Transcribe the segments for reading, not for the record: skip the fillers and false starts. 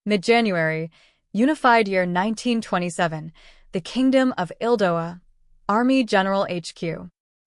Mid-January, Unified Year 1927, the Kingdom of ILDOA, Army General HQ.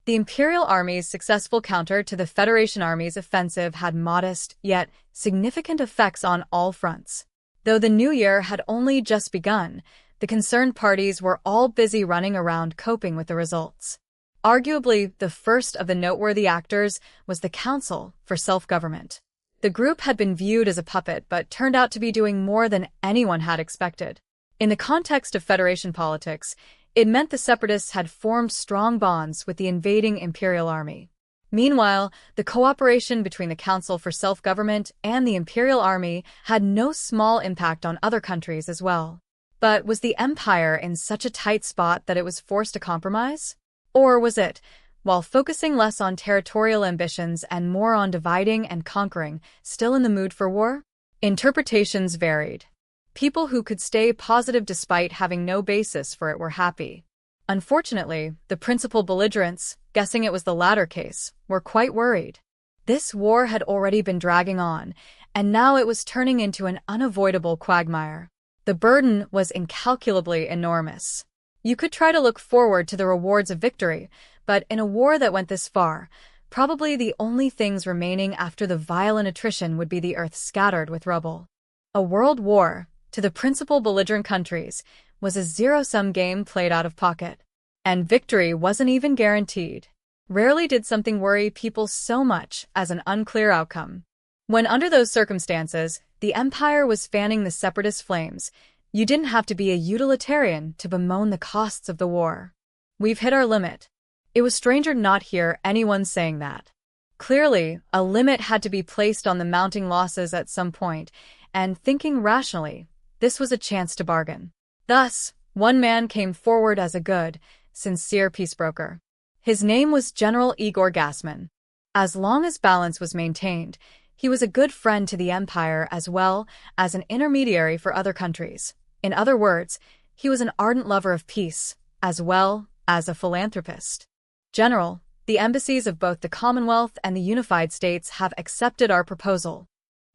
The Imperial Army's successful counter to the Federation Army's offensive had modest, yet significant effects on all fronts. Though the new year had only just begun, the concerned parties were all busy running around coping with the results. Arguably, the first of the noteworthy actors was the Council for Self-Government. The group had been viewed as a puppet but turned out to be doing more than anyone had expected. In the context of Federation politics, it meant the separatists had formed strong bonds with the invading Imperial Army. Meanwhile, the cooperation between the Council for Self-Government and the Imperial Army had no small impact on other countries as well. But was the Empire in such a tight spot that it was forced to compromise? Or was it, while focusing less on territorial ambitions and more on dividing and conquering, still in the mood for war? Interpretations varied. People who could stay positive despite having no basis for it were happy. Unfortunately, the principal belligerents, guessing it was the latter case, were quite worried. This war had already been dragging on, and now it was turning into an unavoidable quagmire. The burden was incalculably enormous. You could try to look forward to the rewards of victory, but in a war that went this far, probably the only things remaining after the violent attrition would be the earth scattered with rubble. A world war, to the principal belligerent countries, was a zero-sum game played out of pocket. And victory wasn't even guaranteed. Rarely did something worry people so much as an unclear outcome. When under those circumstances, the Empire was fanning the separatist flames, you didn't have to be a utilitarian to bemoan the costs of the war. We've hit our limit. It was strange to not hear anyone saying that. Clearly, a limit had to be placed on the mounting losses at some point, and thinking rationally, this was a chance to bargain. Thus, one man came forward as a good, sincere peacebroker. His name was General Igor Gassman. As long as balance was maintained, he was a good friend to the Empire as well as an intermediary for other countries. In other words, he was an ardent lover of peace, as well as a philanthropist. General, the embassies of both the Commonwealth and the Unified States have accepted our proposal.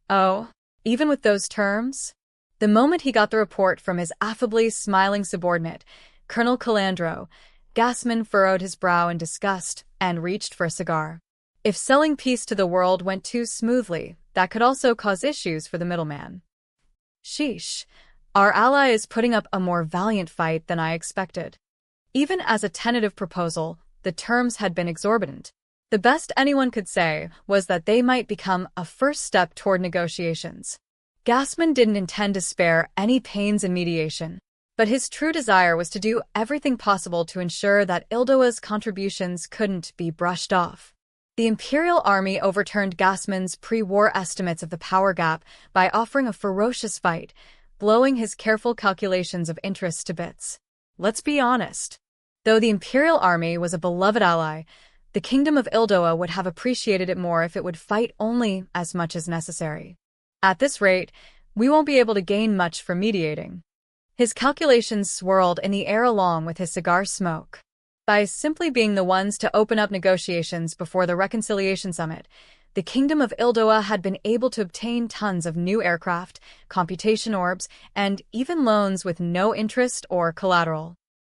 Oh, even with those terms? The moment he got the report from his affably smiling subordinate, Colonel Calandro, Gassman furrowed his brow in disgust and reached for a cigar. If selling peace to the world went too smoothly, that could also cause issues for the middleman. Sheesh, our ally is putting up a more valiant fight than I expected. Even as a tentative proposal, the terms had been exorbitant. The best anyone could say was that they might become a first step toward negotiations. Gassman didn't intend to spare any pains in mediation, but his true desire was to do everything possible to ensure that ILDOA's contributions couldn't be brushed off. The Imperial Army overturned Gassman's pre-war estimates of the power gap by offering a ferocious fight, blowing his careful calculations of interests to bits. Let's be honest. Though the Imperial Army was a beloved ally, the Kingdom of ILDOA would have appreciated it more if it would fight only as much as necessary. At this rate, we won't be able to gain much from mediating. His calculations swirled in the air along with his cigar smoke. By simply being the ones to open up negotiations before the Reconciliation Summit, the Kingdom of ILDOA had been able to obtain tons of new aircraft, computation orbs, and even loans with no interest or collateral.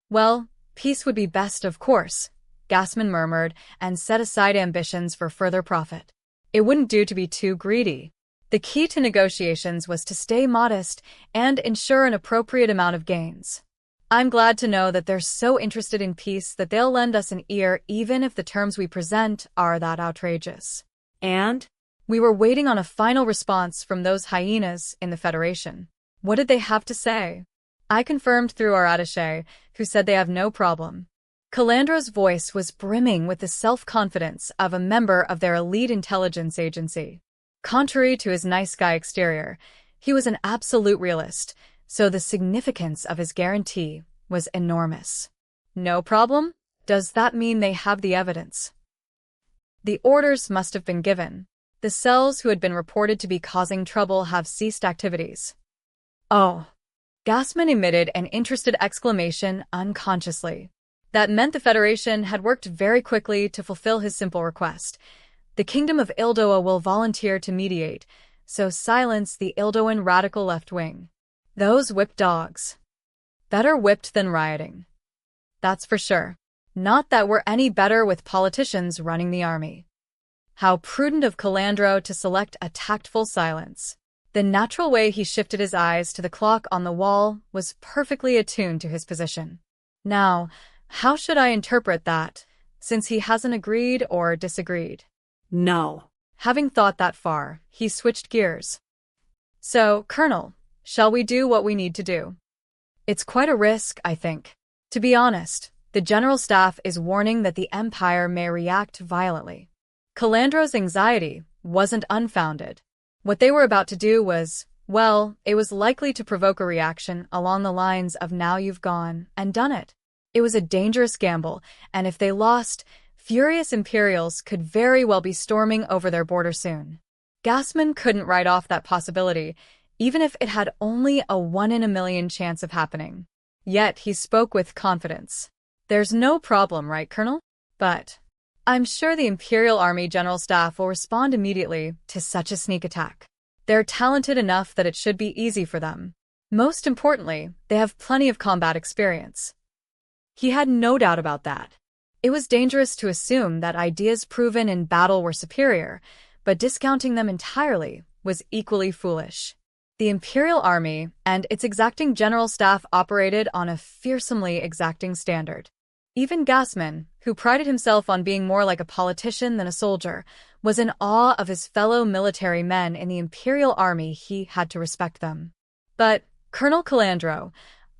Well, peace would be best, of course, Gassman murmured, and set aside ambitions for further profit. It wouldn't do to be too greedy. The key to negotiations was to stay modest and ensure an appropriate amount of gains. I'm glad to know that they're so interested in peace that they'll lend us an ear even if the terms we present are that outrageous. And we were waiting on a final response from those hyenas in the Federation. What did they have to say? I confirmed through our attaché, who said they have no problem. Calandro's voice was brimming with the self-confidence of a member of their elite intelligence agency. Contrary to his nice guy exterior, he was an absolute realist, so the significance of his guarantee was enormous. No problem? Does that mean they have the evidence? The orders must have been given. The cells who had been reported to be causing trouble have ceased activities. Oh. Gassman emitted an interested exclamation unconsciously. That meant the Federation had worked very quickly to fulfill his simple request. The Kingdom of ILDOA will volunteer to mediate, so silence the Ildoan radical left wing. Those whipped dogs. Better whipped than rioting. That's for sure. Not that we're any better with politicians running the army. How prudent of Calandro to select a tactful silence. The natural way he shifted his eyes to the clock on the wall was perfectly attuned to his position. Now, how should I interpret that, since he hasn't agreed or disagreed? No. Having thought that far, he switched gears. So, Colonel, shall we do what we need to do? It's quite a risk, I think. To be honest, the General Staff is warning that the Empire may react violently. Calandro's anxiety wasn't unfounded. What they were about to do was, well, it was likely to provoke a reaction along the lines of now you've gone and done it. It was a dangerous gamble, and if they lost, furious Imperials could very well be storming over their border soon. Gassman couldn't write off that possibility, even if it had only a 1 in a million chance of happening. Yet he spoke with confidence. There's no problem, right, Colonel? But I'm sure the Imperial Army General Staff will respond immediately to such a sneak attack. They're talented enough that it should be easy for them. Most importantly, they have plenty of combat experience. He had no doubt about that. It was dangerous to assume that ideas proven in battle were superior, but discounting them entirely was equally foolish. The Imperial Army and its exacting General Staff operated on a fearsomely exacting standard. Even Gassman, who prided himself on being more like a politician than a soldier, was in awe of his fellow military men in the Imperial Army. He had to respect them. But, Colonel Calandro,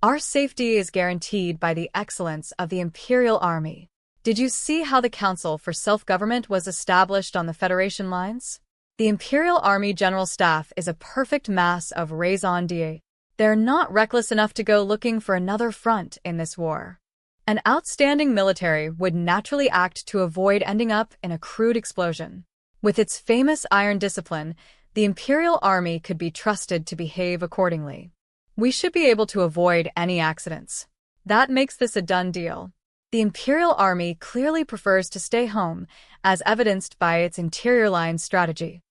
our safety is guaranteed by the excellence of the Imperial Army. Did you see how the Council for Self-Government was established on the Federation lines? The Imperial Army General Staff is a perfect mass of raison d'etre. They're not reckless enough to go looking for another front in this war. An outstanding military would naturally act to avoid ending up in a crude explosion. With its famous iron discipline, the Imperial Army could be trusted to behave accordingly. We should be able to avoid any accidents. That makes this a done deal. The Imperial Army clearly prefers to stay home, as evidenced by its interior line strategy.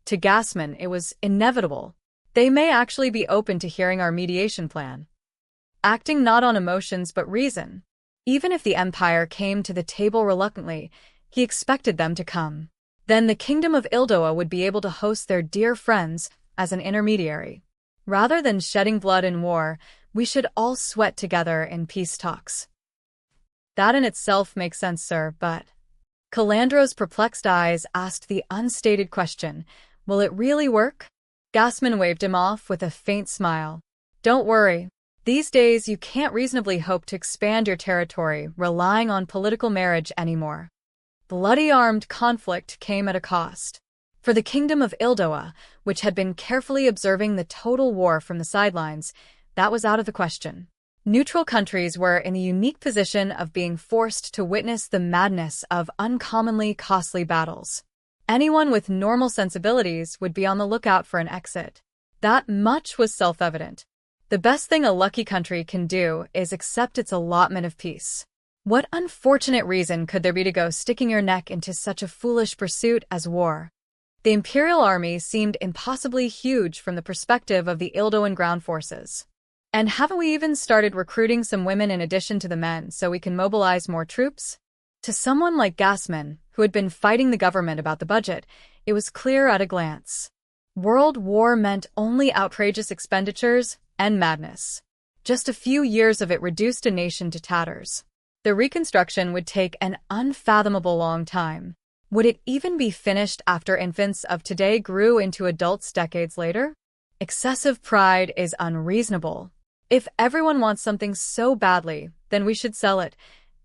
To Gassman, it was inevitable. They may actually be open to hearing our mediation plan. Acting not on emotions but reason. Even if the Empire came to the table reluctantly, he expected them to come. Then the Kingdom of ILDOA would be able to host their dear friends as an intermediary. Rather than shedding blood in war, we should all sweat together in peace talks. That in itself makes sense, sir, but... Calandro's perplexed eyes asked the unstated question, will it really work? Gassman waved him off with a faint smile. Don't worry. These days you can't reasonably hope to expand your territory relying on political marriage anymore. Bloody armed conflict came at a cost. For the Kingdom of ILDOA, which had been carefully observing the total war from the sidelines, that was out of the question. Neutral countries were in the unique position of being forced to witness the madness of uncommonly costly battles. Anyone with normal sensibilities would be on the lookout for an exit. That much was self-evident. The best thing a lucky country can do is accept its allotment of peace. What unfortunate reason could there be to go sticking your neck into such a foolish pursuit as war? The Imperial Army seemed impossibly huge from the perspective of the Ildoan ground forces. And haven't we even started recruiting some women in addition to the men so we can mobilize more troops? To someone like Gassman, who had been fighting the government about the budget, it was clear at a glance. World war meant only outrageous expenditures and madness. Just a few years of it reduced a nation to tatters. The reconstruction would take an unfathomable long time. Would it even be finished after infants of today grew into adults decades later? Excessive pride is unreasonable. If everyone wants something so badly, then we should sell it,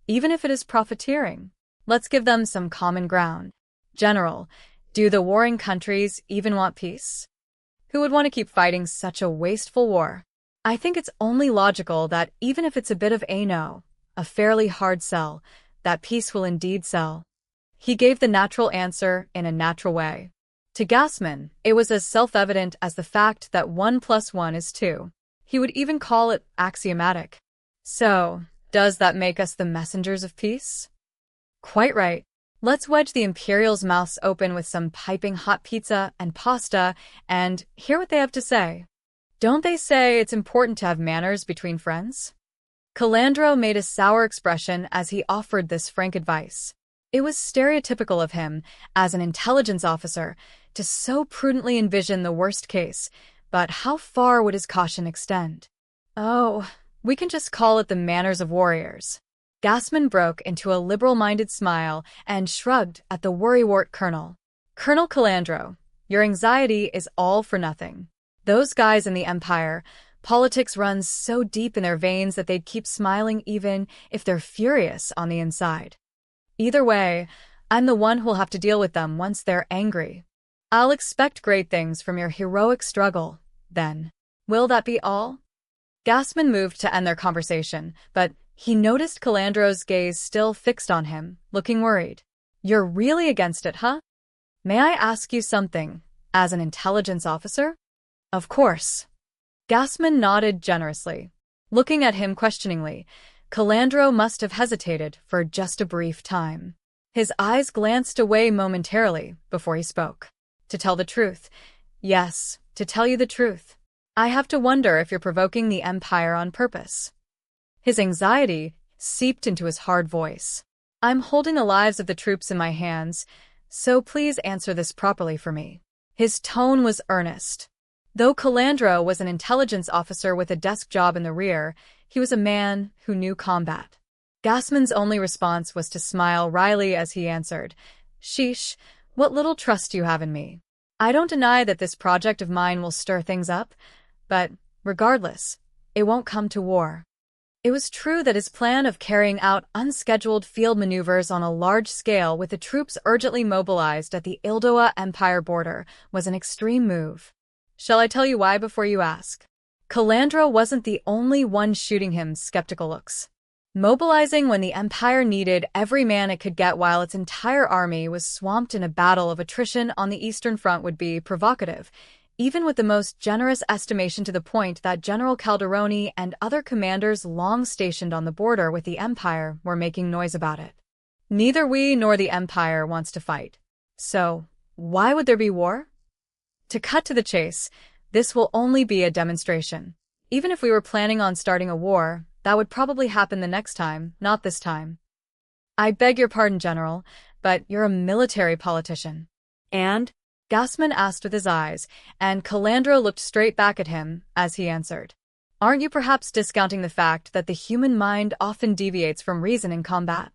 even if it is profiteering. Let's give them some common ground. General, do the warring countries even want peace? Who would want to keep fighting such a wasteful war? I think it's only logical that even if it's a bit of a fairly hard sell, that peace will indeed sell. He gave the natural answer in a natural way. To Gassman, it was as self-evident as the fact that 1 + 1 is 2. He would even call it axiomatic. So, does that make us the messengers of peace? Quite right. Let's wedge the Imperial's mouths open with some piping hot pizza and pasta and hear what they have to say. Don't they say it's important to have manners between friends? Calandro made a sour expression as he offered this frank advice. It was stereotypical of him, as an intelligence officer, to so prudently envision the worst case, but how far would his caution extend? Oh, we can just call it the manners of warriors. Gassman broke into a liberal-minded smile and shrugged at the worrywart colonel. Colonel Calandro, your anxiety is all for nothing. Those guys in the Empire, politics runs so deep in their veins that they'd keep smiling even if they're furious on the inside. Either way, I'm the one who'll have to deal with them once they're angry. I'll expect great things from your heroic struggle, then. Will that be all? Gassman moved to end their conversation, but he noticed Calandro's gaze still fixed on him, looking worried. You're really against it, huh? May I ask you something, as an intelligence officer? Of course. Gassman nodded generously. Looking at him questioningly, Calandro must have hesitated for just a brief time. His eyes glanced away momentarily before he spoke. To tell the truth. Yes, to tell you the truth. I have to wonder if you're provoking the Empire on purpose. His anxiety seeped into his hard voice. I'm holding the lives of the troops in my hands, so please answer this properly for me. His tone was earnest. Though Calandro was an intelligence officer with a desk job in the rear, he was a man who knew combat. Gassman's only response was to smile wryly as he answered, Sheesh, what little trust you have in me. I don't deny that this project of mine will stir things up, but, regardless, it won't come to war. It was true that his plan of carrying out unscheduled field maneuvers on a large scale with the troops urgently mobilized at the ILDOA Empire border was an extreme move. Shall I tell you why before you ask? Calandro wasn't the only one shooting him skeptical looks. Mobilizing when the Empire needed every man it could get while its entire army was swamped in a battle of attrition on the Eastern Front would be provocative, even with the most generous estimation, to the point that General Calderoni and other commanders long stationed on the border with the Empire were making noise about it. Neither we nor the Empire wants to fight. So, why would there be war? To cut to the chase, this will only be a demonstration. Even if we were planning on starting a war, that would probably happen the next time, not this time. I beg your pardon, General, but you're a military politician. And? Gassman asked with his eyes, and Calandro looked straight back at him as he answered. Aren't you perhaps discounting the fact that the human mind often deviates from reason in combat?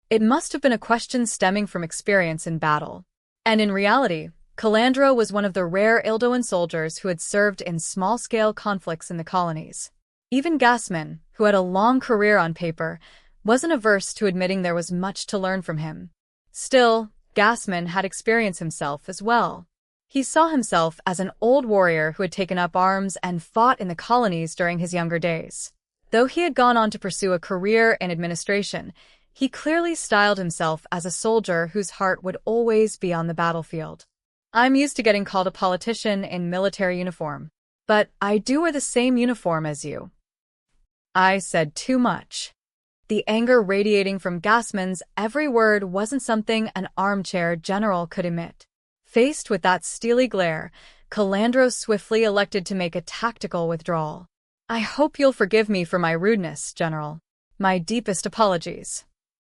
It must have been a question stemming from experience in battle. And in reality, Calandro was one of the rare Ildoan soldiers who had served in small-scale conflicts in the colonies. Even Gassman, who had a long career on paper, wasn't averse to admitting there was much to learn from him. Still, Gassman had experience himself as well. He saw himself as an old warrior who had taken up arms and fought in the colonies during his younger days. Though he had gone on to pursue a career in administration, he clearly styled himself as a soldier whose heart would always be on the battlefield. I'm used to getting called a politician in military uniform, but I do wear the same uniform as you. I said too much. The anger radiating from Gassman's every word wasn't something an armchair general could emit. Faced with that steely glare, Calandro swiftly elected to make a tactical withdrawal. I hope you'll forgive me for my rudeness, General. My deepest apologies.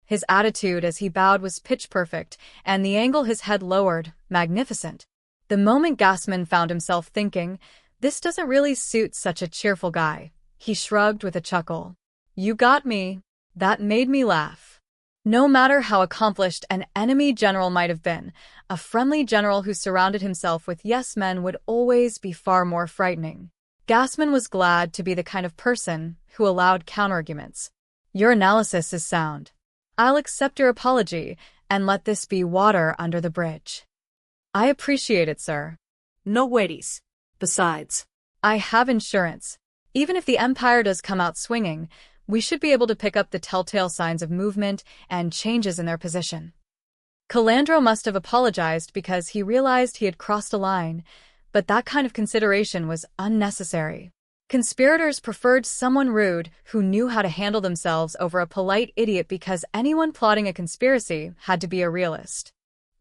His attitude as he bowed was pitch-perfect, and the angle his head lowered, magnificent. The moment Gassman found himself thinking, this doesn't really suit such a cheerful guy, he shrugged with a chuckle. You got me. That made me laugh. No matter how accomplished an enemy general might have been, a friendly general who surrounded himself with yes-men would always be far more frightening. Gassman was glad to be the kind of person who allowed counterarguments. Your analysis is sound. I'll accept your apology and let this be water under the bridge. I appreciate it, sir. No worries. Besides, I have insurance. Even if the Empire does come out swinging, we should be able to pick up the telltale signs of movement and changes in their position. Calandro must have apologized because he realized he had crossed a line, but that kind of consideration was unnecessary. Conspirators preferred someone rude who knew how to handle themselves over a polite idiot because anyone plotting a conspiracy had to be a realist.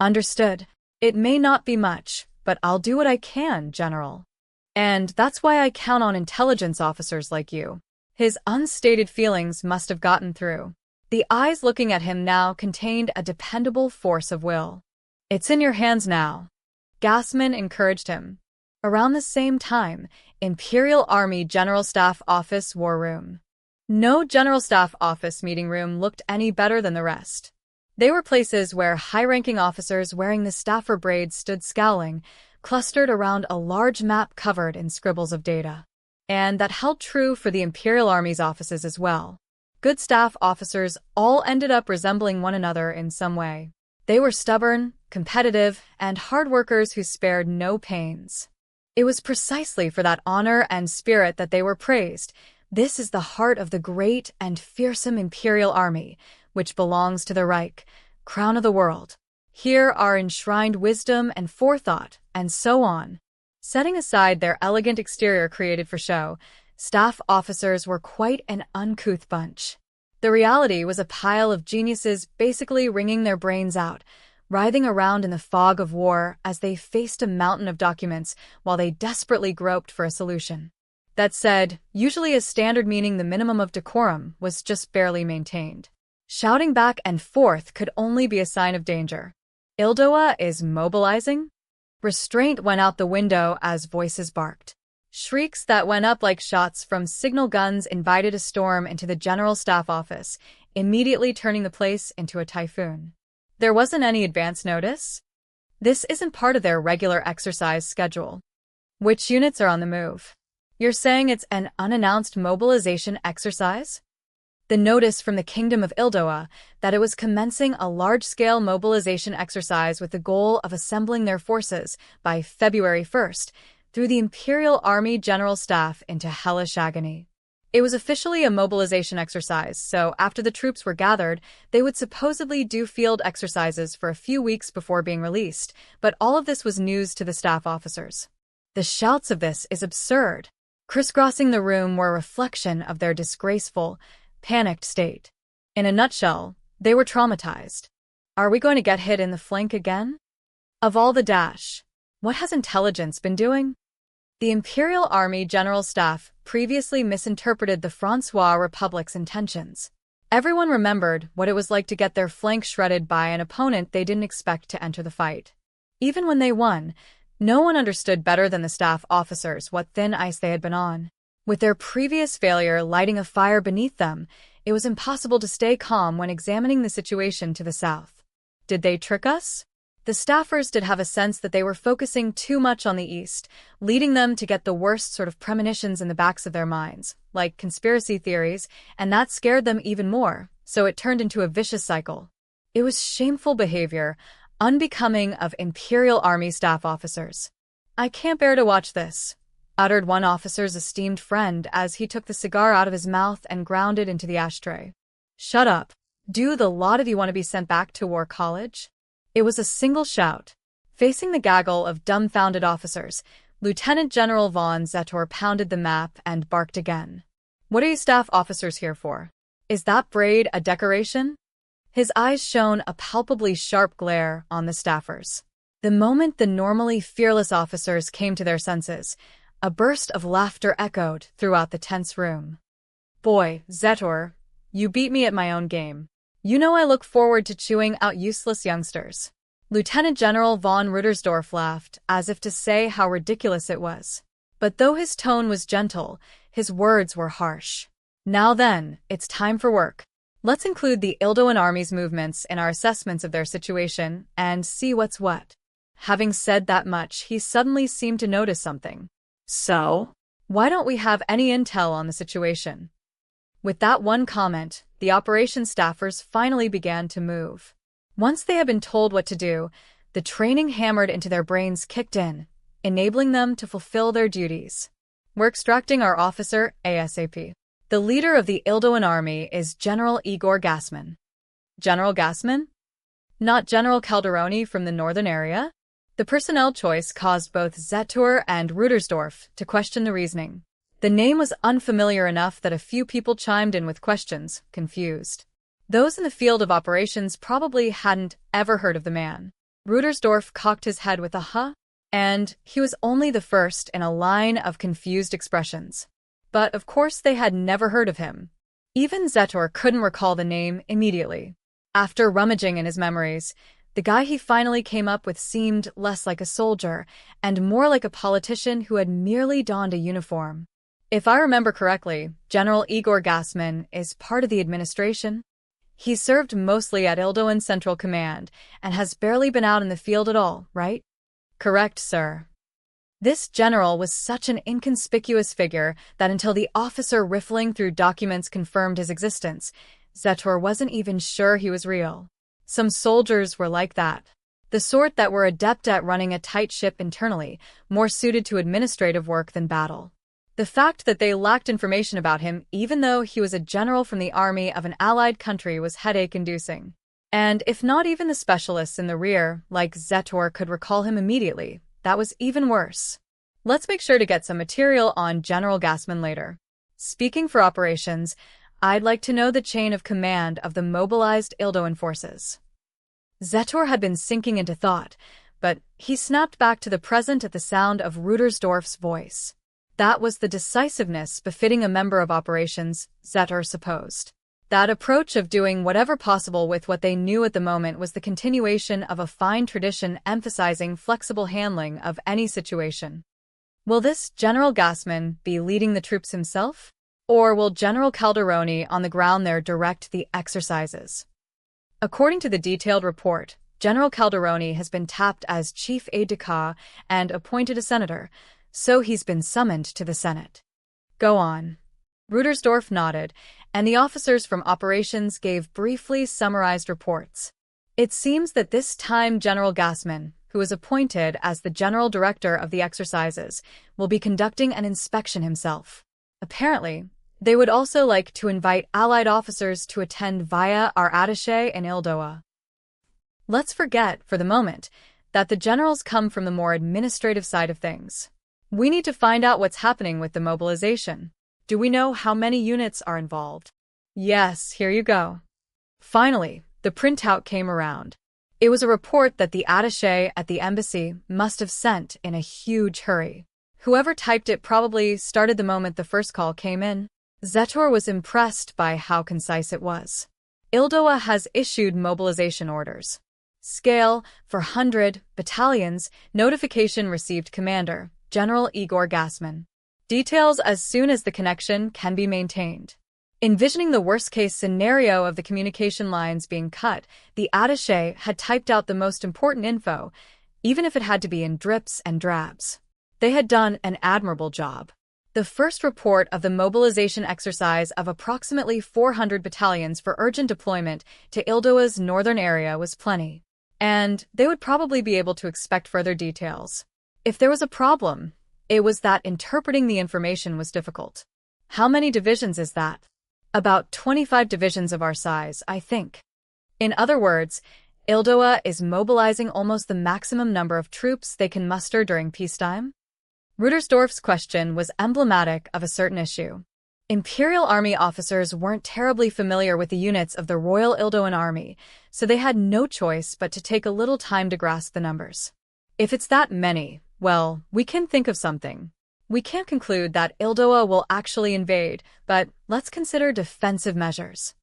Understood. It may not be much, but I'll do what I can, General. And that's why I count on intelligence officers like you. His unstated feelings must have gotten through. The eyes looking at him now contained a dependable force of will. It's in your hands now. Gassman encouraged him. Around the same time, Imperial Army General Staff Office War Room. No General Staff Office meeting room looked any better than the rest. They were places where high-ranking officers wearing the staffer braids stood scowling, clustered around a large map covered in scribbles of data. And that held true for the Imperial Army's offices as well. Good staff officers all ended up resembling one another in some way. They were stubborn, competitive, and hard workers who spared no pains. It was precisely for that honor and spirit that they were praised. This is the heart of the great and fearsome Imperial Army, which belongs to the Reich, crown of the world. Here are enshrined wisdom and forethought, and so on. Setting aside their elegant exterior created for show, staff officers were quite an uncouth bunch. The reality was a pile of geniuses basically wringing their brains out, writhing around in the fog of war as they faced a mountain of documents while they desperately groped for a solution. That said, usually a standard meaning the minimum of decorum was just barely maintained. Shouting back and forth could only be a sign of danger. ILDOA is mobilizing? Restraint went out the window as voices barked. Shrieks that went up like shots from signal guns invited a storm into the General Staff Office, immediately turning the place into a typhoon. There wasn't any advance notice? This isn't part of their regular exercise schedule. Which units are on the move? You're saying it's an unannounced mobilization exercise? The notice from the Kingdom of ILDOA that it was commencing a large-scale mobilization exercise with the goal of assembling their forces by February 1st through the Imperial Army General Staff into hellish agony. It was officially a mobilization exercise, so after the troops were gathered, they would supposedly do field exercises for a few weeks before being released, but all of this was news to the staff officers. The shouts of this is absurd. Crisscrossing the room were a reflection of their disgraceful, panicked state. In a nutshell, they were traumatized. Are we going to get hit in the flank again? Of all the dash, what has intelligence been doing? The Imperial Army General Staff previously misinterpreted the Francois Republic's intentions. Everyone remembered what it was like to get their flank shredded by an opponent they didn't expect to enter the fight. Even when they won, no one understood better than the staff officers what thin ice they had been on. With their previous failure lighting a fire beneath them, it was impossible to stay calm when examining the situation to the south. Did they trick us? The staffers did have a sense that they were focusing too much on the east, leading them to get the worst sort of premonitions in the backs of their minds, like conspiracy theories, and that scared them even more, so it turned into a vicious cycle. It was shameful behavior, unbecoming of Imperial Army staff officers. "I can't bear to watch this," uttered one officer's esteemed friend as he took the cigar out of his mouth and ground it into the ashtray. "Shut up. Do the lot of you want to be sent back to War College?" It was a single shout. Facing the gaggle of dumbfounded officers, Lieutenant General von Zetor pounded the map and barked again. "What are you staff officers here for? Is that braid a decoration?" His eyes shone a palpably sharp glare on the staffers. The moment the normally fearless officers came to their senses, a burst of laughter echoed throughout the tense room. "Boy, Zetor, you beat me at my own game. You know I look forward to chewing out useless youngsters." Lieutenant General von Ruddersdorf laughed, as if to say how ridiculous it was. But though his tone was gentle, his words were harsh. "Now then, it's time for work. Let's include the ILDOAN Army's movements in our assessments of their situation and see what's what." Having said that much, he suddenly seemed to notice something. "So, why don't we have any intel on the situation?" With that one comment, the operations staffers finally began to move. Once they had been told what to do, the training hammered into their brains kicked in, enabling them to fulfill their duties. "We're extracting our officer ASAP. The leader of the ILDOAN Army is General Igor Gassman." "General Gassman? Not General Calderoni from the northern area?" The personnel choice caused both Zetor and Ruddersdorf to question the reasoning. The name was unfamiliar enough that a few people chimed in with questions, confused. Those in the field of operations probably hadn't ever heard of the man. Rudersdorf cocked his head with a huh, and he was only the first in a line of confused expressions. But of course they had never heard of him. Even Zetor couldn't recall the name immediately. After rummaging in his memories, the guy he finally came up with seemed less like a soldier and more like a politician who had merely donned a uniform. If I remember correctly, General Igor Gassman is part of the administration. He served mostly at ILDOA Central Command and has barely been out in the field at all, right? Correct, sir. This general was such an inconspicuous figure that until the officer riffling through documents confirmed his existence, Zetor wasn't even sure he was real. Some soldiers were like that. The sort that were adept at running a tight ship internally, more suited to administrative work than battle. The fact that they lacked information about him, even though he was a general from the army of an allied country, was headache-inducing. And if not even the specialists in the rear, like Zetor, could recall him immediately, that was even worse. Let's make sure to get some material on General Gassman later. Speaking for operations, I'd like to know the chain of command of the mobilized ILDOAN forces. Zetor had been sinking into thought, but he snapped back to the present at the sound of Rudersdorf's voice. That was the decisiveness befitting a member of operations, Zetor supposed. That approach of doing whatever possible with what they knew at the moment was the continuation of a fine tradition emphasizing flexible handling of any situation. Will this General Gassman be leading the troops himself? Or will General Calderoni on the ground there direct the exercises? According to the detailed report, General Calderoni has been tapped as chief aide-de-camp and appointed a senator, so he's been summoned to the Senate. Go on. Rudersdorf nodded, and the officers from operations gave briefly summarized reports. It seems that this time General Gassman, who was appointed as the general director of the exercises, will be conducting an inspection himself. Apparently, they would also like to invite allied officers to attend via our attaché in ILDOA. Let's forget, for the moment, that the generals come from the more administrative side of things. We need to find out what's happening with the mobilization. Do we know how many units are involved? Yes, here you go. Finally, the printout came around. It was a report that the attaché at the embassy must have sent in a huge hurry. Whoever typed it probably started the moment the first call came in. Zetor was impressed by how concise it was. ILDOA has issued mobilization orders. Scale for 100 battalions. Notification received. Commander, General Igor Gassman. Details as soon as the connection can be maintained. Envisioning the worst-case scenario of the communication lines being cut, the attaché had typed out the most important info, even if it had to be in drips and drabs. They had done an admirable job. The first report of the mobilization exercise of approximately 400 battalions for urgent deployment to ILDOA's northern area was plenty, and they would probably be able to expect further details. If there was a problem, it was that interpreting the information was difficult. How many divisions is that? About 25 divisions of our size, I think. In other words, ILDOA is mobilizing almost the maximum number of troops they can muster during peacetime? Rudersdorf's question was emblematic of a certain issue. Imperial Army officers weren't terribly familiar with the units of the Royal ILDOAN Army, so they had no choice but to take a little time to grasp the numbers. If it's that many, well, we can think of something. We can't conclude that ILDOA will actually invade, but let's consider defensive measures.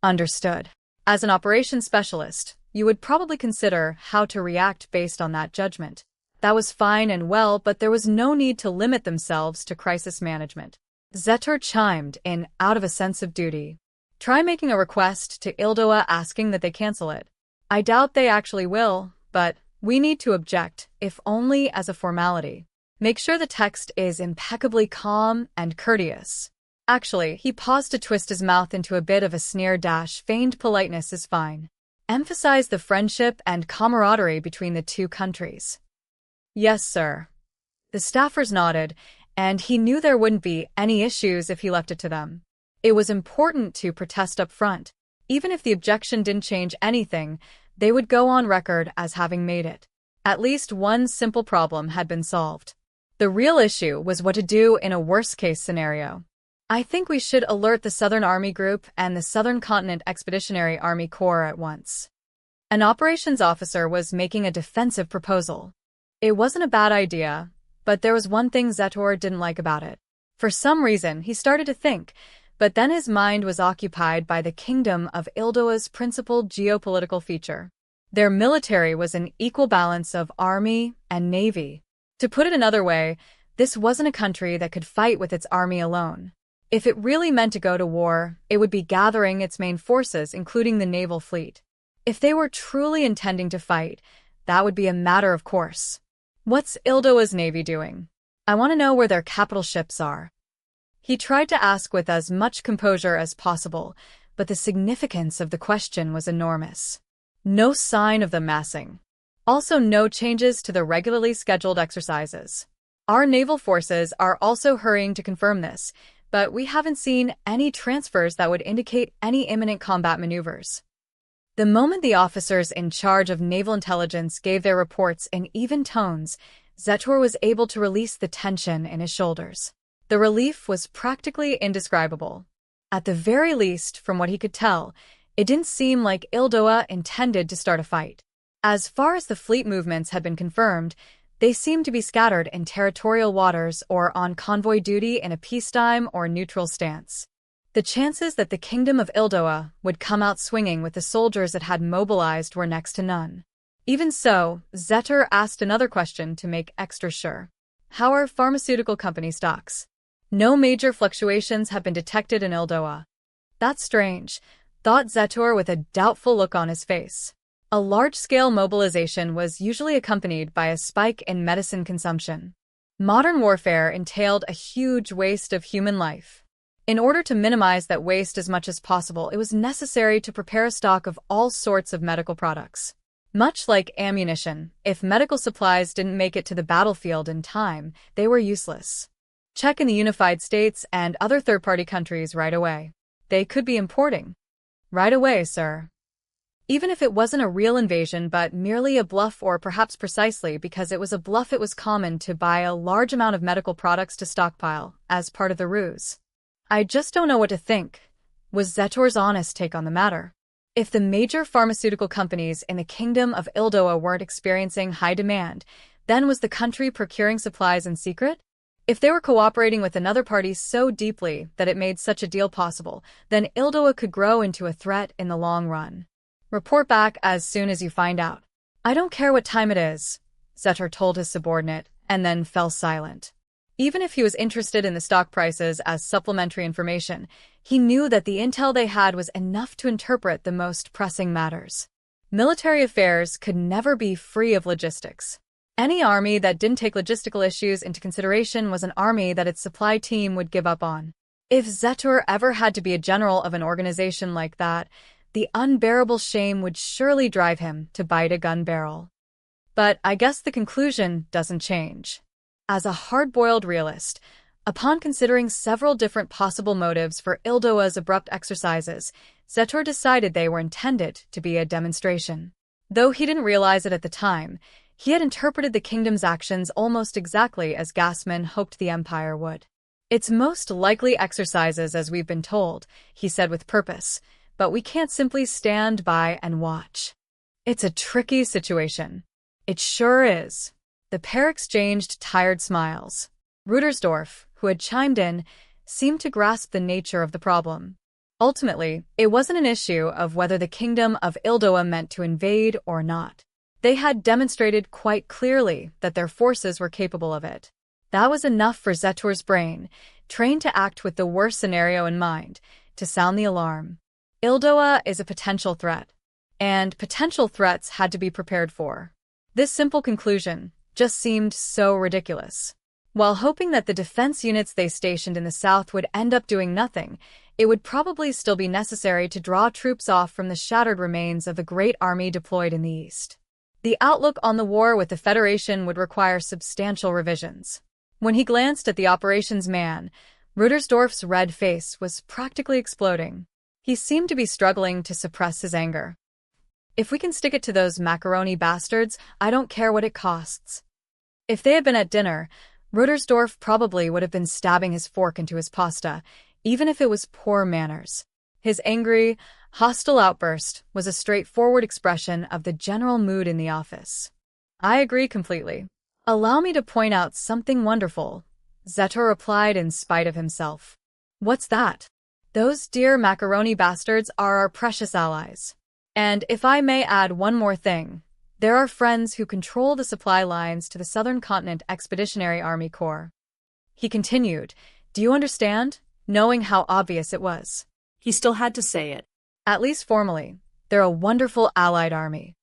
Understood. As an operations specialist, you would probably consider how to react based on that judgment. That was fine and well, but there was no need to limit themselves to crisis management. Zetor chimed in out of a sense of duty. Try making a request to ILDOA asking that they cancel it. I doubt they actually will, but we need to object, if only as a formality. Make sure the text is impeccably calm and courteous. Actually, he paused to twist his mouth into a bit of a sneer. Feigned politeness is fine. Emphasize the friendship and camaraderie between the two countries. Yes, sir. The staffers nodded, and he knew there wouldn't be any issues if he left it to them. It was important to protest up front. Even if the objection didn't change anything, they would go on record as having made it. At least one simple problem had been solved. The real issue was what to do in a worst-case scenario. I think we should alert the Southern Army Group and the Southern Continent Expeditionary Army Corps at once. An operations officer was making a defensive proposal. It wasn't a bad idea, but there was one thing Zetor didn't like about it. For some reason, he started to think, but then his mind was occupied by the Kingdom of ILDOA's principal geopolitical feature. Their military was an equal balance of army and navy. To put it another way, this wasn't a country that could fight with its army alone. If it really meant to go to war, it would be gathering its main forces, including the naval fleet. If they were truly intending to fight, that would be a matter of course. What's ILDOA's navy doing? I want to know where their capital ships are. He tried to ask with as much composure as possible, but the significance of the question was enormous. No sign of them massing. Also, no changes to the regularly scheduled exercises. Our naval forces are also hurrying to confirm this, but we haven't seen any transfers that would indicate any imminent combat maneuvers. The moment the officers in charge of naval intelligence gave their reports in even tones, Zetor was able to release the tension in his shoulders. The relief was practically indescribable. At the very least, from what he could tell, it didn't seem like ILDOA intended to start a fight. As far as the fleet movements had been confirmed, they seemed to be scattered in territorial waters or on convoy duty in a peacetime or neutral stance. The chances that the Kingdom of ILDOA would come out swinging with the soldiers it had mobilized were next to none. Even so, Zetor asked another question to make extra sure. How are pharmaceutical company stocks? No major fluctuations have been detected in ILDOA. That's strange, thought Zetor with a doubtful look on his face. A large-scale mobilization was usually accompanied by a spike in medicine consumption. Modern warfare entailed a huge waste of human life. In order to minimize that waste as much as possible, it was necessary to prepare a stock of all sorts of medical products. Much like ammunition, if medical supplies didn't make it to the battlefield in time, they were useless. Check in the United States and other third-party countries right away. They could be importing. Right away, sir. Even if it wasn't a real invasion but merely a bluff, or perhaps precisely because it was a bluff, it was common to buy a large amount of medical products to stockpile as part of the ruse. I just don't know what to think, was Zetor's honest take on the matter. If the major pharmaceutical companies in the Kingdom of ILDOA weren't experiencing high demand, then was the country procuring supplies in secret? If they were cooperating with another party so deeply that it made such a deal possible, then ILDOA could grow into a threat in the long run. Report back as soon as you find out. I don't care what time it is, Zetor told his subordinate, and then fell silent. Even if he was interested in the stock prices as supplementary information, he knew that the intel they had was enough to interpret the most pressing matters. Military affairs could never be free of logistics. Any army that didn't take logistical issues into consideration was an army that its supply team would give up on. If Zetor ever had to be a general of an organization like that, the unbearable shame would surely drive him to bite a gun barrel. But I guess the conclusion doesn't change. As a hard-boiled realist, upon considering several different possible motives for ILDOA's abrupt exercises, Zetor decided they were intended to be a demonstration. Though he didn't realize it at the time, he had interpreted the kingdom's actions almost exactly as Gassman hoped the Empire would. It's most likely exercises, as we've been told, he said with purpose, but we can't simply stand by and watch. It's a tricky situation. It sure is. The pair exchanged tired smiles. Rudersdorf, who had chimed in, seemed to grasp the nature of the problem. Ultimately, it wasn't an issue of whether the Kingdom of ILDOA meant to invade or not. They had demonstrated quite clearly that their forces were capable of it. That was enough for Zetor's brain, trained to act with the worst scenario in mind, to sound the alarm. ILDOA is a potential threat, and potential threats had to be prepared for. This simple conclusion just seemed so ridiculous. While hoping that the defense units they stationed in the south would end up doing nothing, it would probably still be necessary to draw troops off from the shattered remains of the great army deployed in the east. The outlook on the war with the Federation would require substantial revisions. When he glanced at the operations man, Rudersdorf's red face was practically exploding. He seemed to be struggling to suppress his anger. If we can stick it to those macaroni bastards, I don't care what it costs. If they had been at dinner, Rudolf probably would have been stabbing his fork into his pasta, even if it was poor manners. His angry, hostile outburst was a straightforward expression of the general mood in the office. I agree completely. Allow me to point out something wonderful, Zetor replied in spite of himself. What's that? Those dear macaroni bastards are our precious allies. And if I may add one more thing, they're our friends who control the supply lines to the Southern Continent Expeditionary Army Corps. He continued, do you understand? Knowing how obvious it was. He still had to say it. At least formally, they're a wonderful allied army.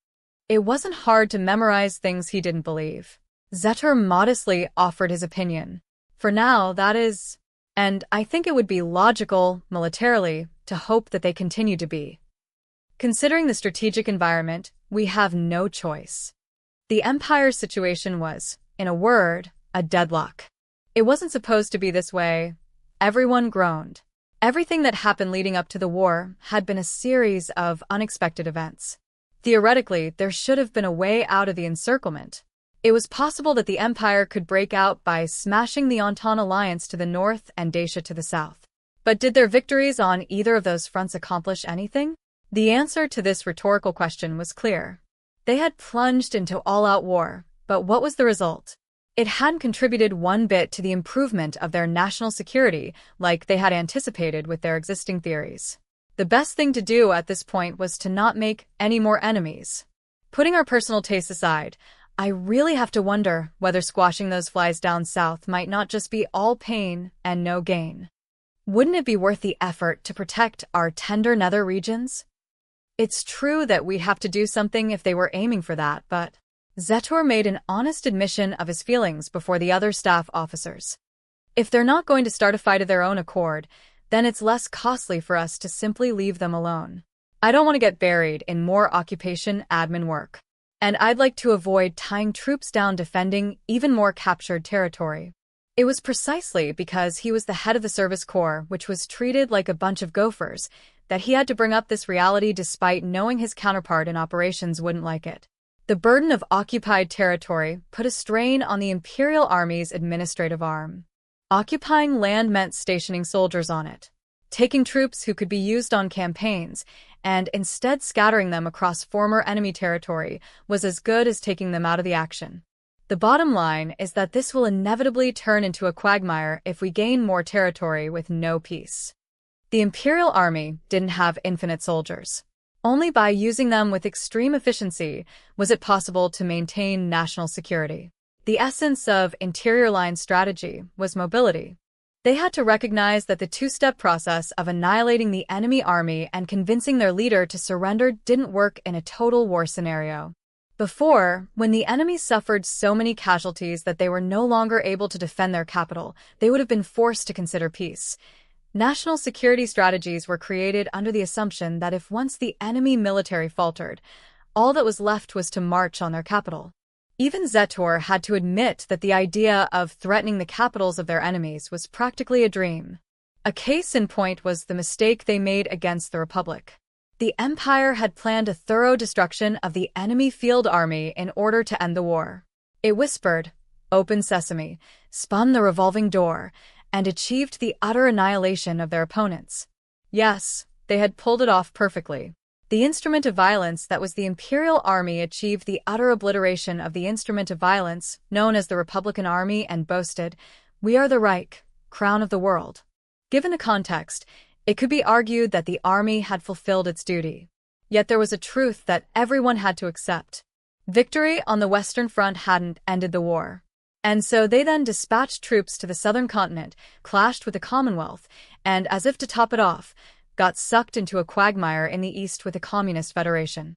It wasn't hard to memorize things he didn't believe. Zetor modestly offered his opinion. For now, that is, and I think it would be logical, militarily, to hope that they continue to be. Considering the strategic environment, we have no choice. The Empire's situation was, in a word, a deadlock. It wasn't supposed to be this way. Everyone groaned. Everything that happened leading up to the war had been a series of unexpected events. Theoretically, there should have been a way out of the encirclement. It was possible that the Empire could break out by smashing the Entente alliance to the north and Dacia to the south. But did their victories on either of those fronts accomplish anything? The answer to this rhetorical question was clear. They had plunged into all-out war, but what was the result? It hadn't contributed one bit to the improvement of their national security like they had anticipated with their existing theories. The best thing to do at this point was to not make any more enemies. Putting our personal tastes aside, I really have to wonder whether squashing those flies down south might not just be all pain and no gain. Wouldn't it be worth the effort to protect our tender nether regions? It's true that we have to do something if they were aiming for that, but Zetor made an honest admission of his feelings before the other staff officers. If they're not going to start a fight of their own accord, then it's less costly for us to simply leave them alone. I don't want to get buried in more occupation admin work. And I'd like to avoid tying troops down defending even more captured territory. It was precisely because he was the head of the service corps, which was treated like a bunch of gophers, that he had to bring up this reality despite knowing his counterpart in operations wouldn't like it. The burden of occupied territory put a strain on the Imperial Army's administrative arm. Occupying land meant stationing soldiers on it, taking troops who could be used on campaigns, and instead scattering them across former enemy territory was as good as taking them out of the action. The bottom line is that this will inevitably turn into a quagmire if we gain more territory with no peace. The Imperial Army didn't have infinite soldiers. Only by using them with extreme efficiency was it possible to maintain national security. The essence of interior line strategy was mobility. They had to recognize that the two-step process of annihilating the enemy army and convincing their leader to surrender didn't work in a total war scenario. Before, when the enemy suffered so many casualties that they were no longer able to defend their capital, they would have been forced to consider peace. National security strategies were created under the assumption that if once the enemy military faltered, all that was left was to march on their capital. Even Zetor had to admit that the idea of threatening the capitals of their enemies was practically a dream. A case in point was the mistake they made against the Republic. The Empire had planned a thorough destruction of the enemy field army in order to end the war. It whispered, "Open sesame," spun the revolving door, and achieved the utter annihilation of their opponents. Yes, they had pulled it off perfectly. The instrument of violence that was the Imperial Army achieved the utter obliteration of the instrument of violence known as the Republican Army and boasted, "We are the Reich, crown of the world." Given the context, it could be argued that the army had fulfilled its duty. Yet there was a truth that everyone had to accept. Victory on the Western Front hadn't ended the war. And so they then dispatched troops to the Southern Continent, clashed with the Commonwealth, and, as if to top it off, got sucked into a quagmire in the East with the Communist Federation.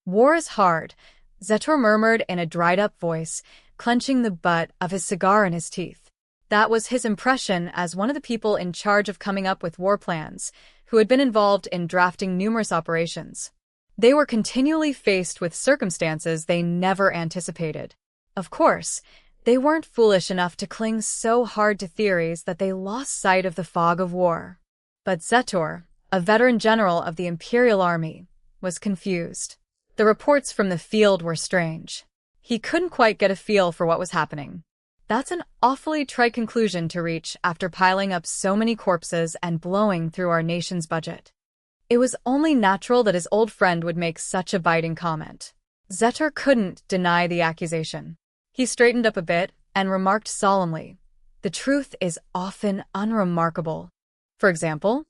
"War is hard," Zetor murmured in a dried-up voice, clenching the butt of his cigar in his teeth. That was his impression as one of the people in charge of coming up with war plans, who had been involved in drafting numerous operations. They were continually faced with circumstances they never anticipated. Of course, they weren't foolish enough to cling so hard to theories that they lost sight of the fog of war. But Zetor, a veteran general of the Imperial Army, was confused. The reports from the field were strange. He couldn't quite get a feel for what was happening. That's an awfully trite conclusion to reach after piling up so many corpses and blowing through our nation's budget. It was only natural that his old friend would make such a biting comment. Zetor couldn't deny the accusation. He straightened up a bit and remarked solemnly, "The truth is often unremarkable. For example,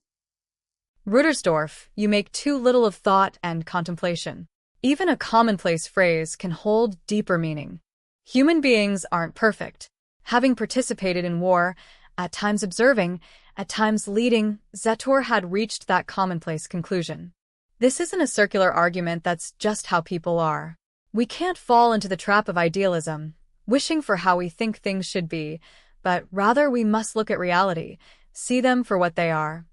Rudersdorf, you make too little of thought and contemplation. Even a commonplace phrase can hold deeper meaning. Human beings aren't perfect. Having participated in war, at times observing, at times leading, Zetor had reached that commonplace conclusion. This isn't a circular argument, that's just how people are. We can't fall into the trap of idealism, wishing for how we think things should be, but rather we must look at reality, see them for what they are."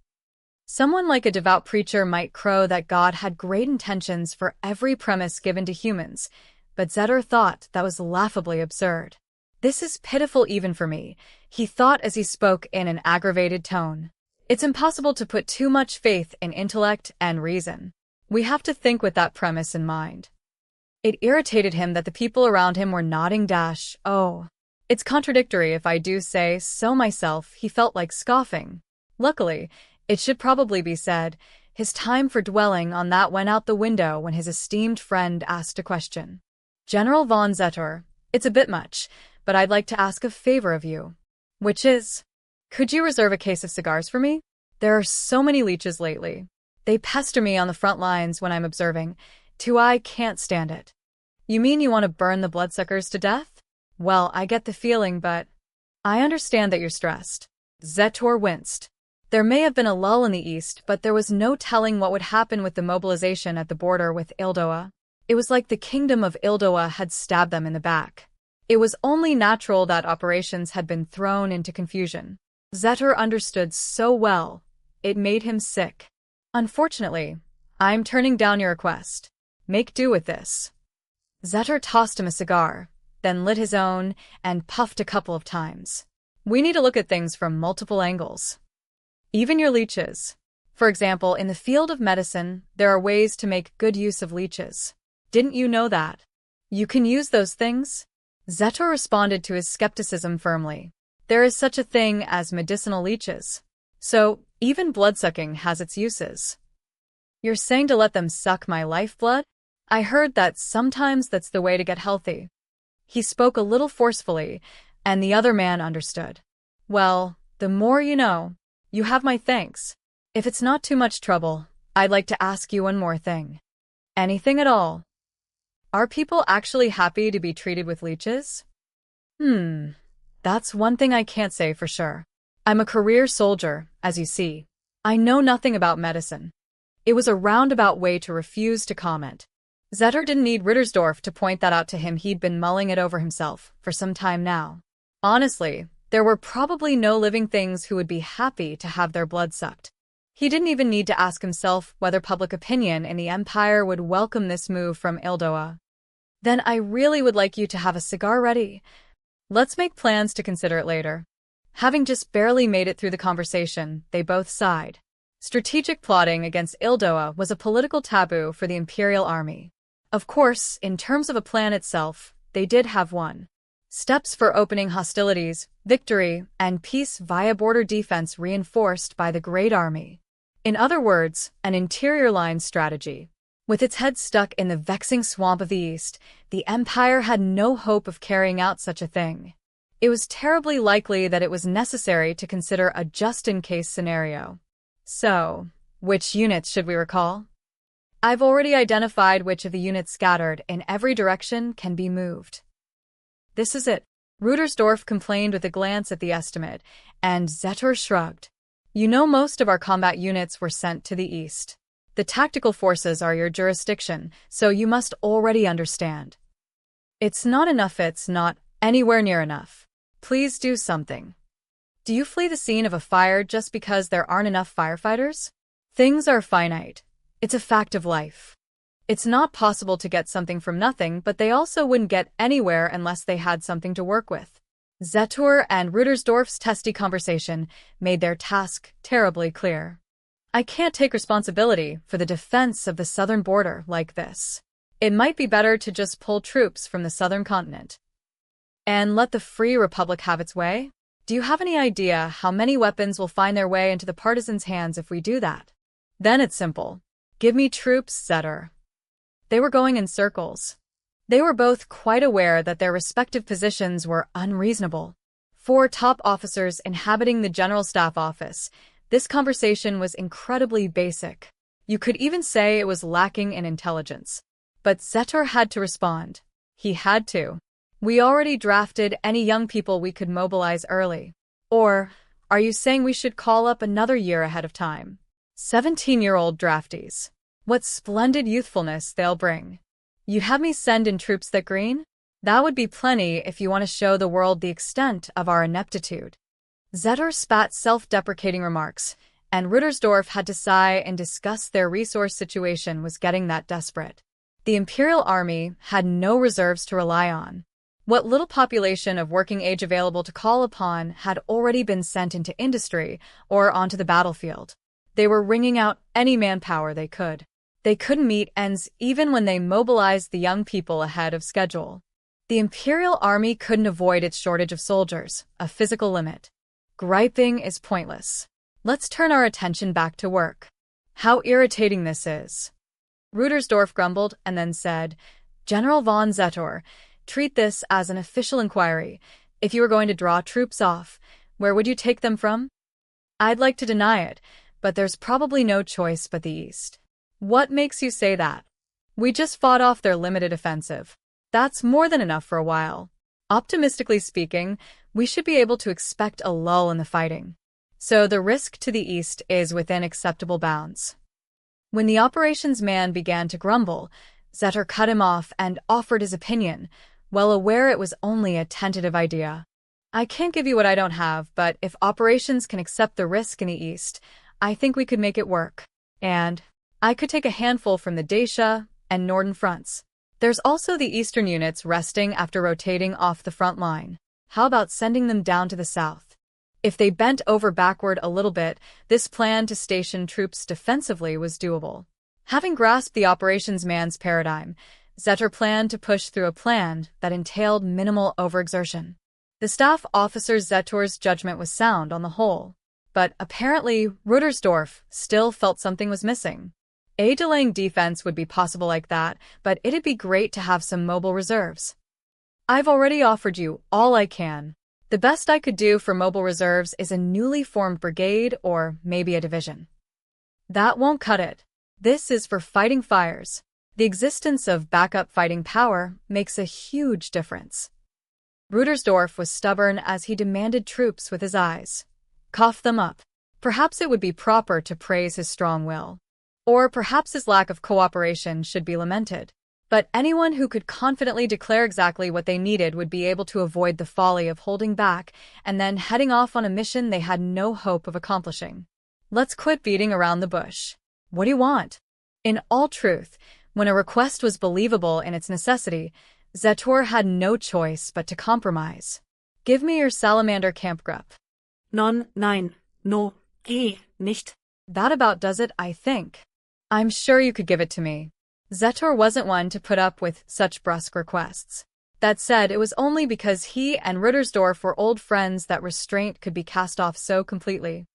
Someone like a devout preacher might crow that God had great intentions for every premise given to humans, but Zetor thought that was laughably absurd. "This is pitiful even for me," he thought as he spoke in an aggravated tone. "It's impossible to put too much faith in intellect and reason. We have to think with that premise in mind." It irritated him that the people around him were nodding. Oh, it's contradictory if I do say so myself, he felt like scoffing. Luckily, it should probably be said, his time for dwelling on that went out the window when his esteemed friend asked a question. "General von Zetor, it's a bit much, but I'd like to ask a favor of you." "Which is?" "Could you reserve a case of cigars for me? There are so many leeches lately. They pester me on the front lines when I'm observing. I can't stand it." "You mean you want to burn the bloodsuckers to death?" "Well, I get the feeling, but—" "I understand that you're stressed." Zetor winced. There may have been a lull in the east, but there was no telling what would happen with the mobilization at the border with ILDOA. It was like the kingdom of ILDOA had stabbed them in the back. It was only natural that operations had been thrown into confusion. Zetor understood so well, it made him sick. "Unfortunately, I'm turning down your request. Make do with this." Zetor tossed him a cigar, then lit his own and puffed a couple of times. "We need to look at things from multiple angles. Even your leeches. For example, in the field of medicine, there are ways to make good use of leeches. Didn't you know that? You can use those things?" Zetor responded to his skepticism firmly. "There is such a thing as medicinal leeches. So, even bloodsucking has its uses." "You're saying to let them suck my lifeblood? I heard that sometimes that's the way to get healthy." He spoke a little forcefully, and the other man understood. "Well, the more you know. You have my thanks. If it's not too much trouble, I'd like to ask you one more thing." "Anything at all." "Are people actually happy to be treated with leeches?" That's one thing I can't say for sure. I'm a career soldier, as you see. I know nothing about medicine." It was a roundabout way to refuse to comment. Zetor didn't need Rittersdorf to point that out to him. He'd been mulling it over himself for some time now. Honestly, there were probably no living things who would be happy to have their blood sucked. He didn't even need to ask himself whether public opinion in the Empire would welcome this move from ILDOA. "Then I really would like you to have a cigar ready. Let's make plans to consider it later." Having just barely made it through the conversation, they both sighed. Strategic plotting against ILDOA was a political taboo for the Imperial Army. Of course, in terms of a plan itself, they did have one. Steps for opening hostilities, victory, and peace via border defense reinforced by the Great Army. In other words, an interior line strategy. With its head stuck in the vexing swamp of the East, the Empire had no hope of carrying out such a thing. It was terribly likely that it was necessary to consider a just-in-case scenario. So, which units should we recall? I've already identified which of the units scattered in every direction can be moved. This is it. Rudersdorf complained with a glance at the estimate, and Zetor shrugged. "You know, most of our combat units were sent to the east. The tactical forces are your jurisdiction, so you must already understand. It's not enough, it's not anywhere near enough. Please do something. Do you flee the scene of a fire just because there aren't enough firefighters? Things are finite. It's a fact of life. It's not possible to get something from nothing, but they also wouldn't get anywhere unless they had something to work with." Zetor and Rudersdorf's testy conversation made their task terribly clear. "I can't take responsibility for the defense of the southern border like this. It might be better to just pull troops from the southern continent." and let the Free Republic have its way? Do you have any idea how many weapons will find their way into the partisans' hands if we do that? Then it's simple. Give me troops, Zetor. They were going in circles. They were both quite aware that their respective positions were unreasonable. 4 top officers inhabiting the General Staff Office, this conversation was incredibly basic. You could even say it was lacking in intelligence. But Zetor had to respond. He had to. We already drafted any young people we could mobilize early. Or, are you saying we should call up another year ahead of time? 17-year-old draftees. What splendid youthfulness they'll bring. You have me send in troops that green? That would be plenty if you want to show the world the extent of our ineptitude. Zetor spat self-deprecating remarks, and Ruttersdorf had to sigh and discuss their resource situation was getting that desperate. The Imperial Army had no reserves to rely on. What little population of working age available to call upon had already been sent into industry or onto the battlefield. They were wringing out any manpower they could. They couldn't meet ends even when they mobilized the young people ahead of schedule. The Imperial Army couldn't avoid its shortage of soldiers, a physical limit. Griping is pointless. Let's turn our attention back to work. How irritating this is. Ruttersdorf grumbled and then said, General von Zetor, treat this as an official inquiry. If you were going to draw troops off, where would you take them from? I'd like to deny it, but there's probably no choice but the East. What makes you say that? We just fought off their limited offensive. That's more than enough for a while. Optimistically speaking, we should be able to expect a lull in the fighting. So the risk to the East is within acceptable bounds. When the operations man began to grumble, Zetor cut him off and offered his opinion, well aware it was only a tentative idea. I can't give you what I don't have, but if operations can accept the risk in the East, I think we could make it work. And I could take a handful from the Dacia and Norden fronts. There's also the Eastern units resting after rotating off the front line. How about sending them down to the south? If they bent over backward a little bit, this plan to station troops defensively was doable. Having grasped the operations man's paradigm, Zetor planned to push through a plan that entailed minimal overexertion. The staff officer Zetor's judgment was sound on the whole, but apparently Ruttersdorf still felt something was missing. A delaying defense would be possible like that, but it'd be great to have some mobile reserves. I've already offered you all I can. The best I could do for mobile reserves is a newly formed brigade or maybe a division. That won't cut it. This is for fighting fires. The existence of backup fighting power makes a huge difference. Ruttersdorf was stubborn as he demanded troops with his eyes. Cough them up. Perhaps it would be proper to praise his strong will. Or perhaps his lack of cooperation should be lamented. But anyone who could confidently declare exactly what they needed would be able to avoid the folly of holding back and then heading off on a mission they had no hope of accomplishing. Let's quit beating around the bush. What do you want? In all truth, when a request was believable in its necessity, Zetor had no choice but to compromise. Give me your Salamander Kampfgruppe. Nein, no, nicht. That about does it, I think. I'm sure you could give it to me. Zetor wasn't one to put up with such brusque requests. That said, it was only because he and Ruttersdorf were old friends that restraint could be cast off so completely.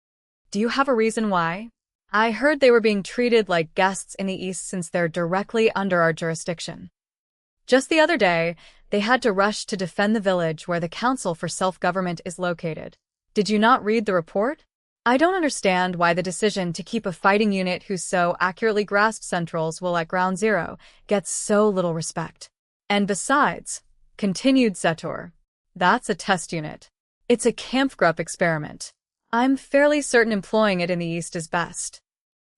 Do you have a reason why? I heard they were being treated like guests in the East since they're directly under our jurisdiction. Just the other day, they had to rush to defend the village where the Council for Self-Government is located. Did you not read the report? I don't understand why the decision to keep a fighting unit who so accurately grasped centrals will at ground zero gets so little respect. And besides, continued Zetor, that's a test unit. It's a Kampfgruppe experiment. I'm fairly certain employing it in the East is best.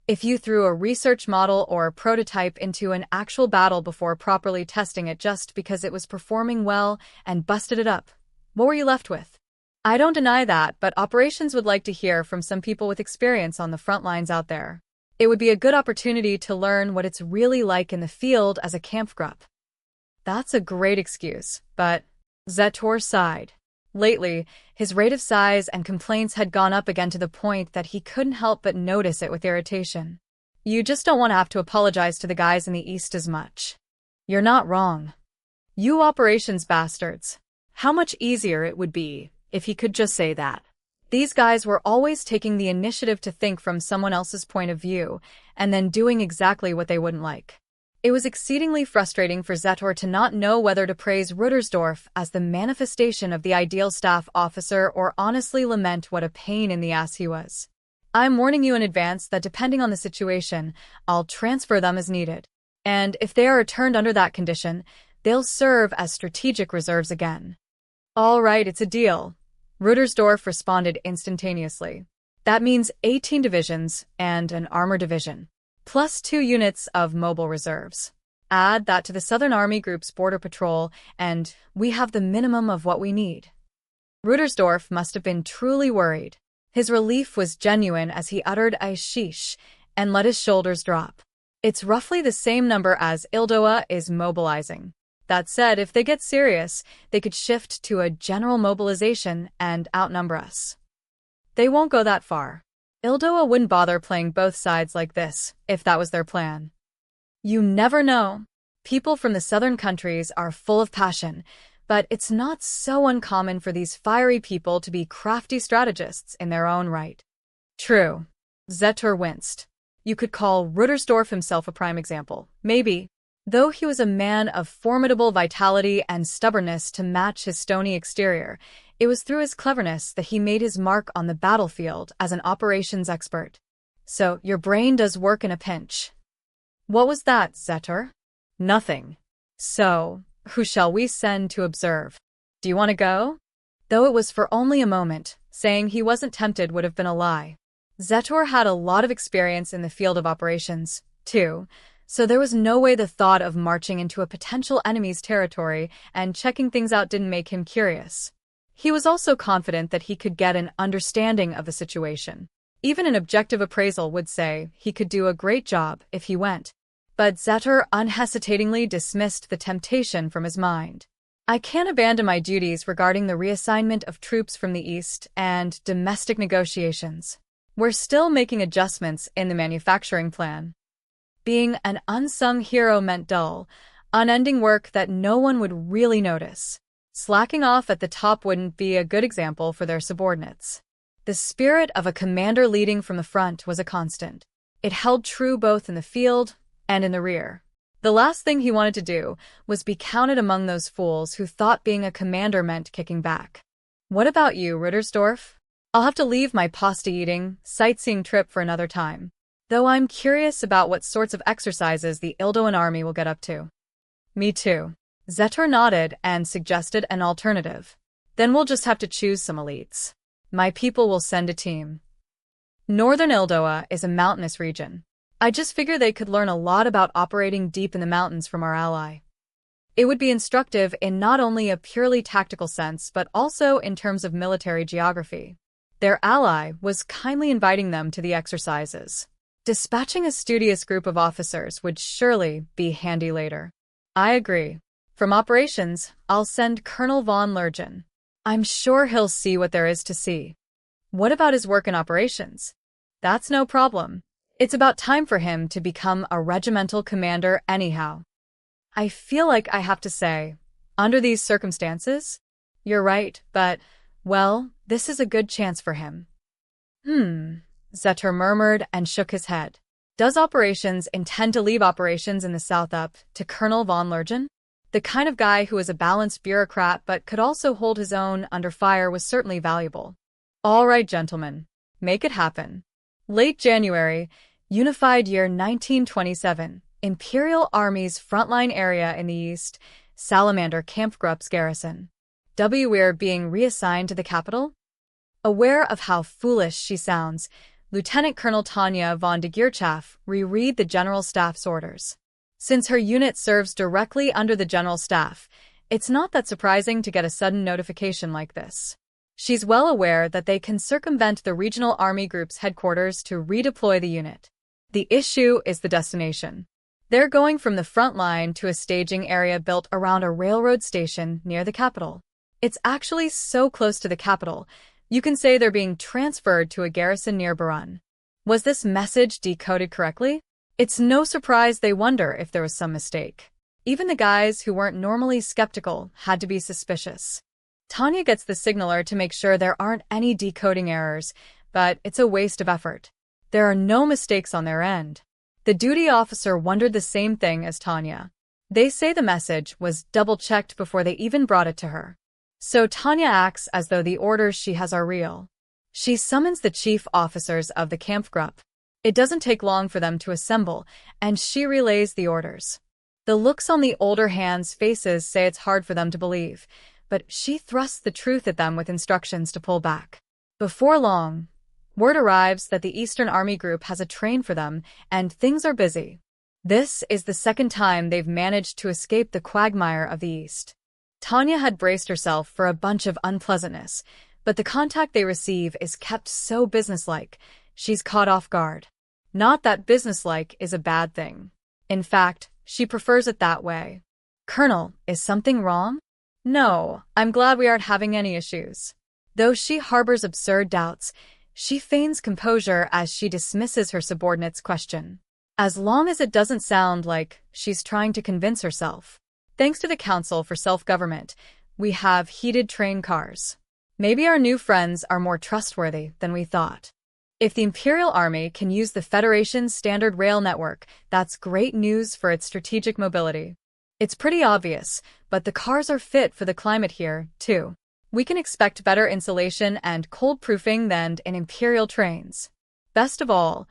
If you threw a research model or a prototype into an actual battle before properly testing it just because it was performing well and busted it up, what were you left with? I don't deny that, but operations would like to hear from some people with experience on the front lines out there. It would be a good opportunity to learn what it's really like in the field as a Kampfgruppe. That's a great excuse, but Zetor sighed. Lately, his rate of sighs and complaints had gone up again to the point that he couldn't help but notice it with irritation. You just don't want to have to apologize to the guys in the East as much. You're not wrong. You operations bastards How much easier it would be if he could just say that. These guys were always taking the initiative to think from someone else's point of view and then doing exactly what they wouldn't like. It was exceedingly frustrating for Zetor to not know whether to praise Ruttersdorf as the manifestation of the ideal staff officer or honestly lament what a pain in the ass he was. I'm warning you in advance that depending on the situation, I'll transfer them as needed. And if they are returned under that condition, they'll serve as strategic reserves again. All right, it's a deal. Ruttersdorf responded instantaneously. That means 18 divisions and an armor division, plus 2 units of mobile reserves. Add that to the Southern Army Group's border patrol, and we have the minimum of what we need. Ruttersdorf must have been truly worried. His relief was genuine as he uttered a sheesh and let his shoulders drop. It's roughly the same number as ILDOA is mobilizing. That said, if they get serious, they could shift to a general mobilization and outnumber us. They won't go that far. ILDOA wouldn't bother playing both sides like this, if that was their plan. You never know. People from the southern countries are full of passion, but it's not so uncommon for these fiery people to be crafty strategists in their own right. True. Zetor winced. You could call Ruttersdorf himself a prime example, maybe. Though he was a man of formidable vitality and stubbornness to match his stony exterior, it was through his cleverness that he made his mark on the battlefield as an operations expert. So, your brain does work in a pinch. What was that, Zetor? Nothing. So, who shall we send to observe? Do you want to go? Though it was for only a moment, saying he wasn't tempted would have been a lie. Zetor had a lot of experience in the field of operations, too, so there was no way the thought of marching into a potential enemy's territory and checking things out didn't make him curious. He was also confident that he could get an understanding of the situation. Even an objective appraisal would say he could do a great job if he went. But Zetor unhesitatingly dismissed the temptation from his mind. I can't abandon my duties regarding the reassignment of troops from the east and domestic negotiations. We're still making adjustments in the manufacturing plan. Being an unsung hero meant dull, unending work that no one would really notice. Slacking off at the top wouldn't be a good example for their subordinates. The spirit of a commander leading from the front was a constant. It held true both in the field and in the rear. The last thing he wanted to do was be counted among those fools who thought being a commander meant kicking back. What about you, Ruttersdorf? I'll have to leave my pasta-eating, sightseeing trip for another time, though I'm curious about what sorts of exercises the Ildoan army will get up to. Me too. Zetor nodded and suggested an alternative. Then we'll just have to choose some elites. My people will send a team. Northern Ildoa is a mountainous region. I just figure they could learn a lot about operating deep in the mountains from our ally. It would be instructive in not only a purely tactical sense but also in terms of military geography. Their ally was kindly inviting them to the exercises. Dispatching a studious group of officers would surely be handy later. I agree. From operations, I'll send Colonel von Lergen. I'm sure he'll see what there is to see. What about his work in operations? That's no problem. It's about time for him to become a regimental commander anyhow. I feel like I have to say, under these circumstances, you're right, but, well, this is a good chance for him. Zetor murmured and shook his head. Does operations intend to leave operations in the south up to Colonel von Lergen? The kind of guy who was a balanced bureaucrat but could also hold his own under fire was certainly valuable. All right, gentlemen, make it happen. Late January, Unified Year 1927, Imperial Army's frontline area in the east, Salamander KAMPFGRUPPE'S garrison. We're being reassigned to the capital? Aware of how foolish she sounds, Lieutenant Colonel Tanya von de Geerchaff reread the General Staff's orders. Since her unit serves directly under the General Staff, it's not that surprising to get a sudden notification like this. She's well aware that they can circumvent the regional army group's headquarters to redeploy the unit. The issue is the destination. They're going from the front line to a staging area built around a railroad station near the capital. It's actually so close to the capital, you can say they're being transferred to a garrison near Barun. Was this message decoded correctly? It's no surprise they wonder if there was some mistake. Even the guys who weren't normally skeptical had to be suspicious. Tanya gets the signaler to make sure there aren't any decoding errors, but it's a waste of effort. There are no mistakes on their end. The duty officer wondered the same thing as Tanya. They say the message was double-checked before they even brought it to her. So Tanya acts as though the orders she has are real. She summons the chief officers of the Kampfgruppe. It doesn't take long for them to assemble, and she relays the orders. The looks on the older hands' faces say it's hard for them to believe, but she thrusts the truth at them with instructions to pull back. Before long, word arrives that the Eastern Army Group has a train for them, and things are busy. This is the second time they've managed to escape the quagmire of the East. Tanya had braced herself for a bunch of unpleasantness, but the contact they receive is kept so businesslike, she's caught off guard. Not that businesslike is a bad thing. In fact, she prefers it that way. Colonel, is something wrong? No, I'm glad we aren't having any issues. Though she harbors absurd doubts, she feigns composure as she dismisses her subordinate's question. As long as it doesn't sound like she's trying to convince herself. Thanks to the Council for Self-Government, we have heated train cars. Maybe our new friends are more trustworthy than we thought. If the Imperial Army can use the Federation's standard rail network, that's great news for its strategic mobility. It's pretty obvious, but the cars are fit for the climate here, too. We can expect better insulation and cold-proofing than in Imperial trains. Best of all,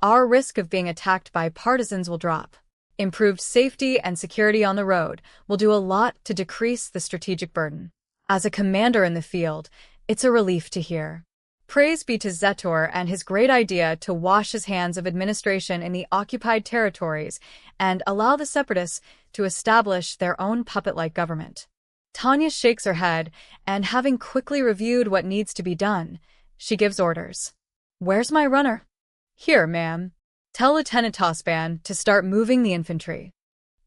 our risk of being attacked by partisans will drop. Improved safety and security on the road will do a lot to decrease the strategic burden. As a commander in the field, it's a relief to hear. Praise be to Zetor and his great idea to wash his hands of administration in the occupied territories and allow the separatists to establish their own puppet-like government. Tanya shakes her head, and having quickly reviewed what needs to be done, she gives orders. Where's my runner? Here, ma'am. Tell Lieutenant Tosban to start moving the infantry.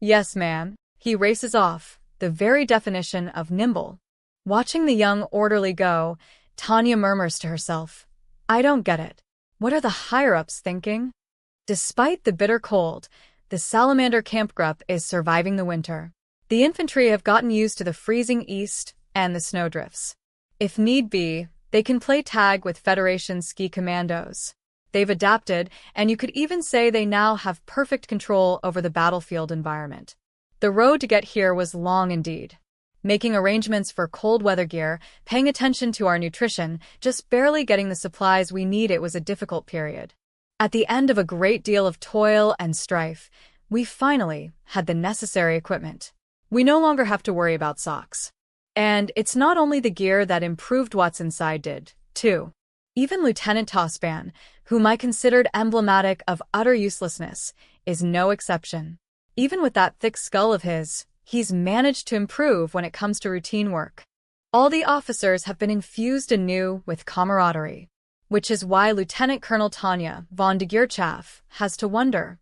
Yes, ma'am. He races off, the very definition of nimble. Watching the young orderly go, Tanya murmurs to herself, I don't get it. What are the higher-ups thinking? Despite the bitter cold, the Salamander Kampfgruppe is surviving the winter. The infantry have gotten used to the freezing east and the snowdrifts. If need be, they can play tag with Federation ski commandos. They've adapted, and you could even say they now have perfect control over the battlefield environment. The road to get here was long indeed. Making arrangements for cold weather gear, paying attention to our nutrition, just barely getting the supplies we need, it was a difficult period. At the end of a great deal of toil and strife, we finally had the necessary equipment. We no longer have to worry about socks. And it's not only the gear that improved what's inside did, too. Even Lieutenant Tosban, whom I considered emblematic of utter uselessness, is no exception. Even with that thick skull of his, he's managed to improve when it comes to routine work. All the officers have been infused anew with camaraderie, which is why Lieutenant Colonel Tanya von de Geerchaff has to wonder.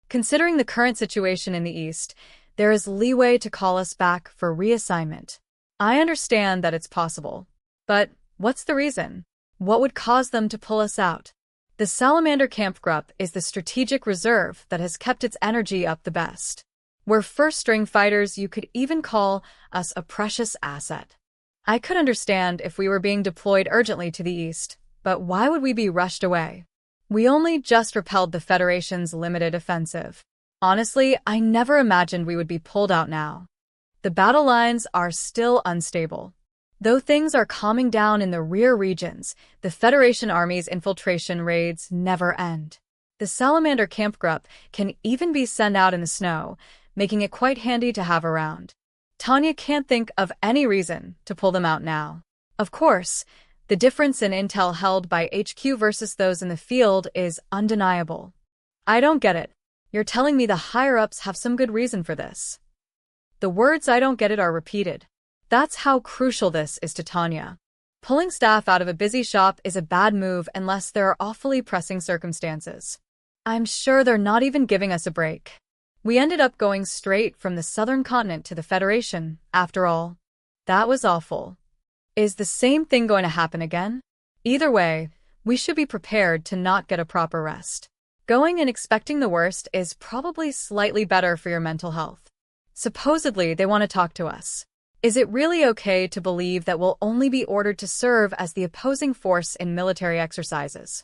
Considering the current situation in the East, there is leeway to call us back for reassignment. I understand that it's possible. But what's the reason? What would cause them to pull us out? The Salamander Kampfgruppe is the strategic reserve that has kept its energy up the best. We're first-string fighters. You could even call us a precious asset. I could understand if we were being deployed urgently to the east, but why would we be rushed away? We only just repelled the Federation's limited offensive. Honestly, I never imagined we would be pulled out now. The battle lines are still unstable. Though things are calming down in the rear regions, the Federation Army's infiltration raids never end. The Salamander Kampfgruppe can even be sent out in the snow, making it quite handy to have around. Tanya can't think of any reason to pull them out now. Of course, the difference in intel held by HQ versus those in the field is undeniable. I don't get it. You're telling me the higher-ups have some good reason for this. The words I don't get it are repeated. That's how crucial this is to Tanya. Pulling staff out of a busy shop is a bad move unless there are awfully pressing circumstances. I'm sure they're not even giving us a break. We ended up going straight from the southern continent to the Federation, after all. That was awful. Is the same thing going to happen again? Either way, we should be prepared to not get a proper rest. Going and expecting the worst is probably slightly better for your mental health. Supposedly, they want to talk to us. Is it really okay to believe that we'll only be ordered to serve as the opposing force in military exercises?